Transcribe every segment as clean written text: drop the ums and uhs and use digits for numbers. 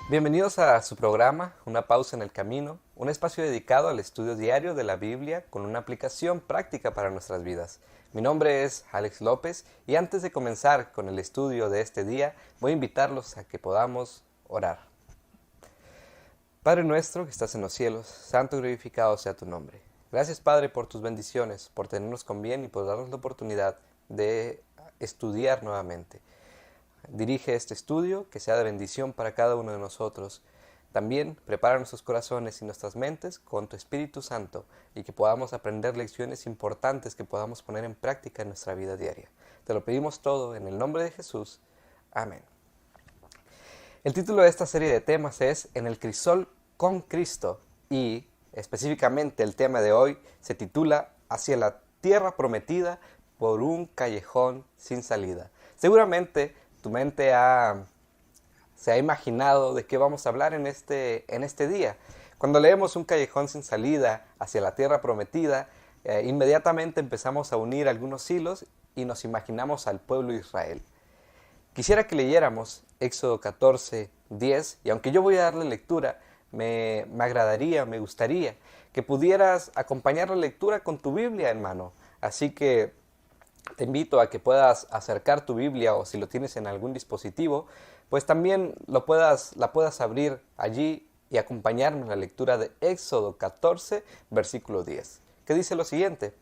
Bienvenidos a su programa, Una pausa en el camino, un espacio dedicado al estudio diario de la Biblia con una aplicación práctica para nuestras vidas. Mi nombre es Alex López y antes de comenzar con el estudio de este día, voy a invitarlos a que podamos orar. Padre nuestro que estás en los cielos, santo y glorificado sea tu nombre. Gracias, Padre, por tus bendiciones, por tenernos con bien y por darnos la oportunidad de estudiar nuevamente. Dirige este estudio, que sea de bendición para cada uno de nosotros. También prepara nuestros corazones y nuestras mentes con tu Espíritu Santo y que podamos aprender lecciones importantes que podamos poner en práctica en nuestra vida diaria. Te lo pedimos todo en el nombre de Jesús. Amén. El título de esta serie de temas es En el crisol con Cristo y específicamente el tema de hoy se titula Hacia la tierra prometida por un callejón sin salida. Seguramente tu mente se ha imaginado de qué vamos a hablar en este día. Cuando leemos un callejón sin salida hacia la tierra prometida, inmediatamente empezamos a unir algunos hilos y nos imaginamos al pueblo de Israel. Quisiera que leyéramos Éxodo 14, 10, y aunque yo voy a darle lectura, me gustaría que pudieras acompañar la lectura con tu Biblia en mano. Así que te invito a que puedas acercar tu Biblia o si lo tienes en algún dispositivo, pues también la puedas abrir allí y acompañarme en la lectura de Éxodo 14, versículo 10, que dice lo siguiente.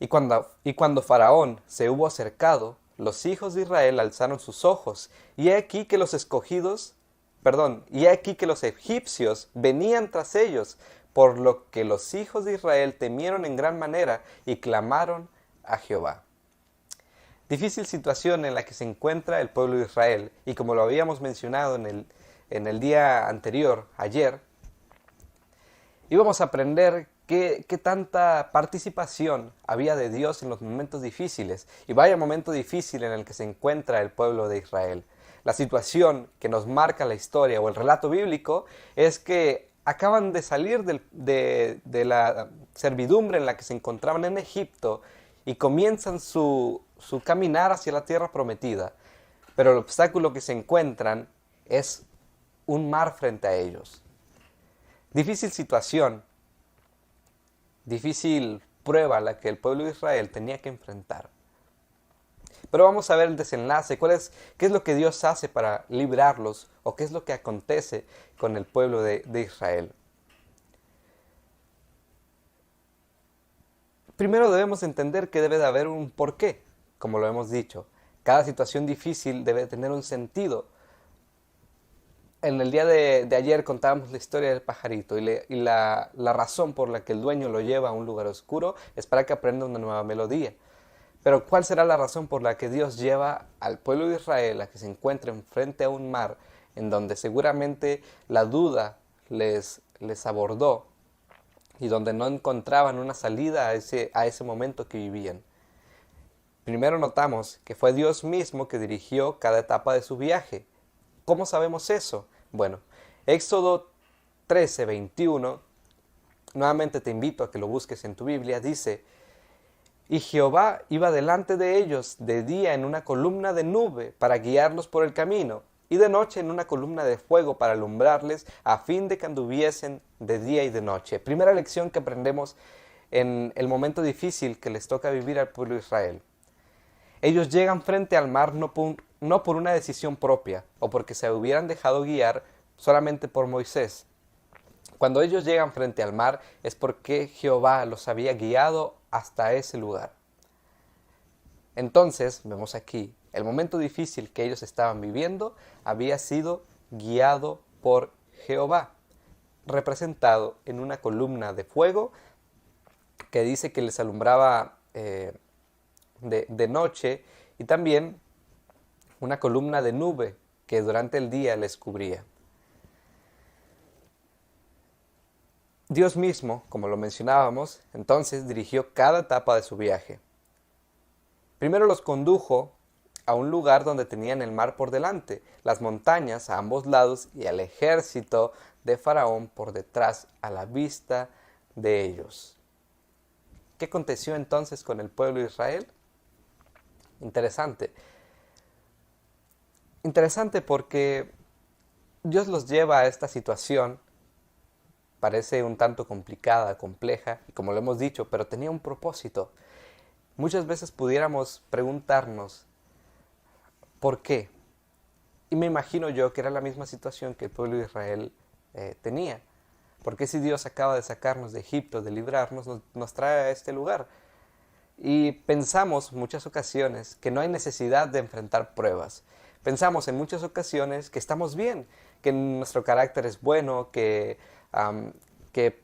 Y cuando Faraón se hubo acercado, los hijos de Israel alzaron sus ojos, y he aquí que los egipcios venían tras ellos, por lo que los hijos de Israel temieron en gran manera y clamaron a Jehová. Difícil situación en la que se encuentra el pueblo de Israel, y como lo habíamos mencionado en el día anterior, ayer, íbamos a aprender qué tanta participación había de Dios en los momentos difíciles, y vaya momento difícil en el que se encuentra el pueblo de Israel. La situación que nos marca la historia o el relato bíblico es que acaban de salir de la servidumbre en la que se encontraban en Egipto y comienzan su caminar hacia la tierra prometida, pero el obstáculo que se encuentran es un mar frente a ellos. Difícil situación, difícil prueba la que el pueblo de Israel tenía que enfrentar. Pero vamos a ver el desenlace, qué es lo que Dios hace para librarlos o qué es lo que acontece con el pueblo de Israel. Primero debemos entender que debe de haber un porqué, como lo hemos dicho. Cada situación difícil debe tener un sentido. En el día de ayer contábamos la historia del pajarito y la razón por la que el dueño lo lleva a un lugar oscuro es para que aprenda una nueva melodía. Pero ¿cuál será la razón por la que Dios lleva al pueblo de Israel a que se encuentren frente a un mar en donde seguramente la duda les abordó y donde no encontraban una salida a ese momento que vivían? Primero notamos que fue Dios mismo que dirigió cada etapa de su viaje. ¿Cómo sabemos eso? Bueno, Éxodo 13, 21, nuevamente te invito a que lo busques en tu Biblia, dice: Y Jehová iba delante de ellos de día en una columna de nube para guiarlos por el camino, y de noche en una columna de fuego para alumbrarles, a fin de que anduviesen de día y de noche. Primera lección que aprendemos en el momento difícil que les toca vivir al pueblo de Israel. Ellos llegan frente al mar no por una decisión propia, o porque se hubieran dejado guiar solamente por Moisés. Cuando ellos llegan frente al mar es porque Jehová los había guiado hasta ese lugar. Entonces, vemos aquí, el momento difícil que ellos estaban viviendo había sido guiado por Jehová, representado en una columna de fuego que dice que les alumbraba de noche, y también una columna de nube que durante el día les cubría. Dios mismo, como lo mencionábamos, entonces dirigió cada etapa de su viaje. Primero los condujo a un lugar donde tenían el mar por delante, las montañas a ambos lados y al ejército de Faraón por detrás a la vista de ellos. ¿Qué aconteció entonces con el pueblo de Israel? Interesante. Interesante porque Dios los lleva a esta situación. Parece un tanto complicada, compleja, y como lo hemos dicho, pero tenía un propósito. Muchas veces pudiéramos preguntarnos, ¿por qué? Y me imagino yo que era la misma situación que el pueblo de Israel tenía. ¿Por qué si Dios acaba de sacarnos de Egipto, de librarnos, nos trae a este lugar? Y pensamos en muchas ocasiones que no hay necesidad de enfrentar pruebas. Pensamos en muchas ocasiones que estamos bien, que nuestro carácter es bueno, que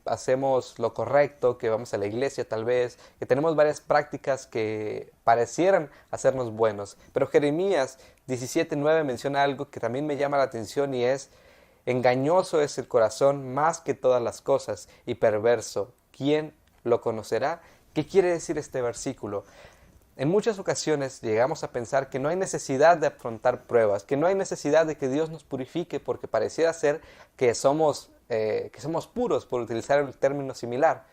hacemos lo correcto, que vamos a la iglesia tal vez, que tenemos varias prácticas que parecieran hacernos buenos. Pero Jeremías 17:9 menciona algo que también me llama la atención y es: engañoso es el corazón más que todas las cosas y perverso. ¿Quién lo conocerá? ¿Qué quiere decir este versículo? En muchas ocasiones llegamos a pensar que no hay necesidad de afrontar pruebas, que no hay necesidad de que Dios nos purifique porque pareciera ser que somos puros, por utilizar un término similar.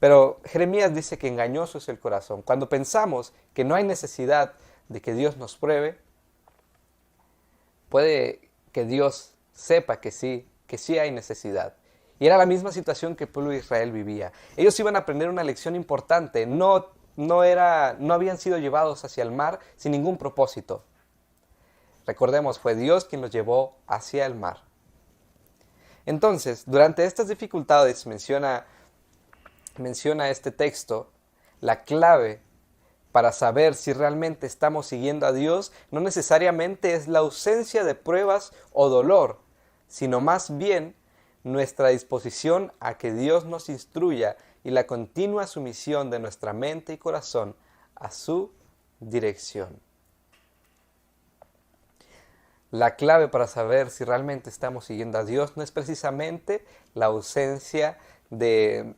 Pero Jeremías dice que engañoso es el corazón. Cuando pensamos que no hay necesidad de que Dios nos pruebe, puede que Dios sepa que sí hay necesidad. Y era la misma situación que el pueblo de Israel vivía. Ellos iban a aprender una lección importante. No habían sido llevados hacia el mar sin ningún propósito. Recordemos, fue Dios quien los llevó hacia el mar. Entonces, durante estas dificultades menciona este texto, la clave para saber si realmente estamos siguiendo a Dios no necesariamente es la ausencia de pruebas o dolor, sino más bien nuestra disposición a que Dios nos instruya y la continua sumisión de nuestra mente y corazón a su dirección. La clave para saber si realmente estamos siguiendo a Dios no es precisamente la ausencia de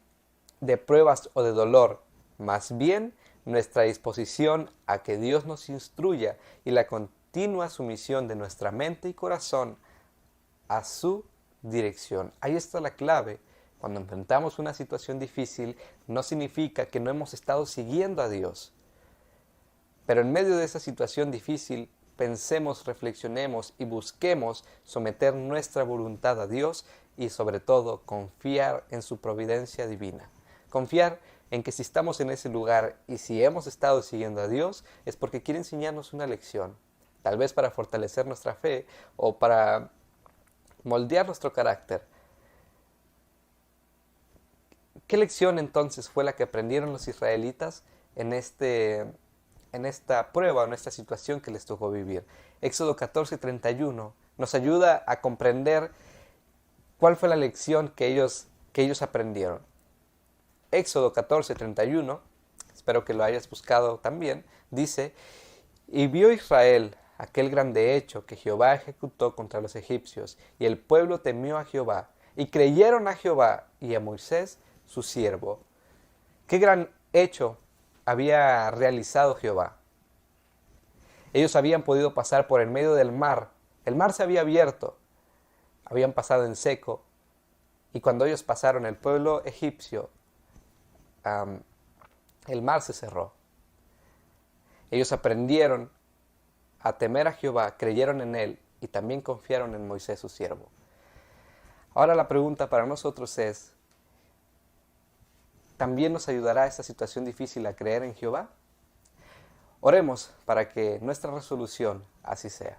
pruebas o de dolor, más bien nuestra disposición a que Dios nos instruya y la continua sumisión de nuestra mente y corazón a su dirección. Ahí está la clave. Cuando enfrentamos una situación difícil, no significa que no hemos estado siguiendo a Dios. Pero en medio de esa situación difícil, pensemos, reflexionemos y busquemos someter nuestra voluntad a Dios y sobre todo confiar en su providencia divina. Confiar en que si estamos en ese lugar y si hemos estado siguiendo a Dios es porque quiere enseñarnos una lección, tal vez para fortalecer nuestra fe o para moldear nuestro carácter. ¿Qué lección entonces fue la que aprendieron los israelitas en esta prueba, en esta situación que les tocó vivir? Éxodo 14:31 nos ayuda a comprender cuál fue la lección que ellos aprendieron. Éxodo 14:31, espero que lo hayas buscado también, dice: y vio Israel aquel grande hecho que Jehová ejecutó contra los egipcios, y el pueblo temió a Jehová, y creyeron a Jehová y a Moisés su siervo. ¿Qué gran hecho había realizado Jehová? Ellos habían podido pasar por el medio del mar. El mar se había abierto. Habían pasado en seco. Y cuando ellos pasaron, el pueblo egipcio, el mar se cerró. Ellos aprendieron a temer a Jehová, creyeron en Él y también confiaron en Moisés su siervo. Ahora la pregunta para nosotros es: ¿también nos ayudará esta situación difícil a creer en Jehová? Oremos para que nuestra resolución así sea.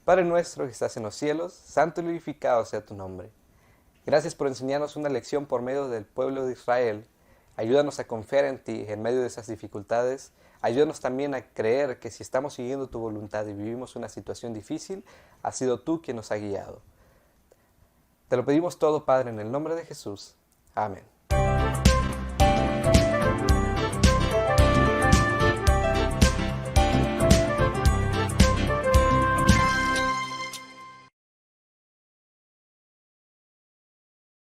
Padre nuestro que estás en los cielos, santo y glorificado sea tu nombre. Gracias por enseñarnos una lección por medio del pueblo de Israel. Ayúdanos a confiar en ti en medio de esas dificultades. Ayúdanos también a creer que si estamos siguiendo tu voluntad y vivimos una situación difícil, has sido tú quien nos ha guiado. Te lo pedimos todo, Padre, en el nombre de Jesús. Amén.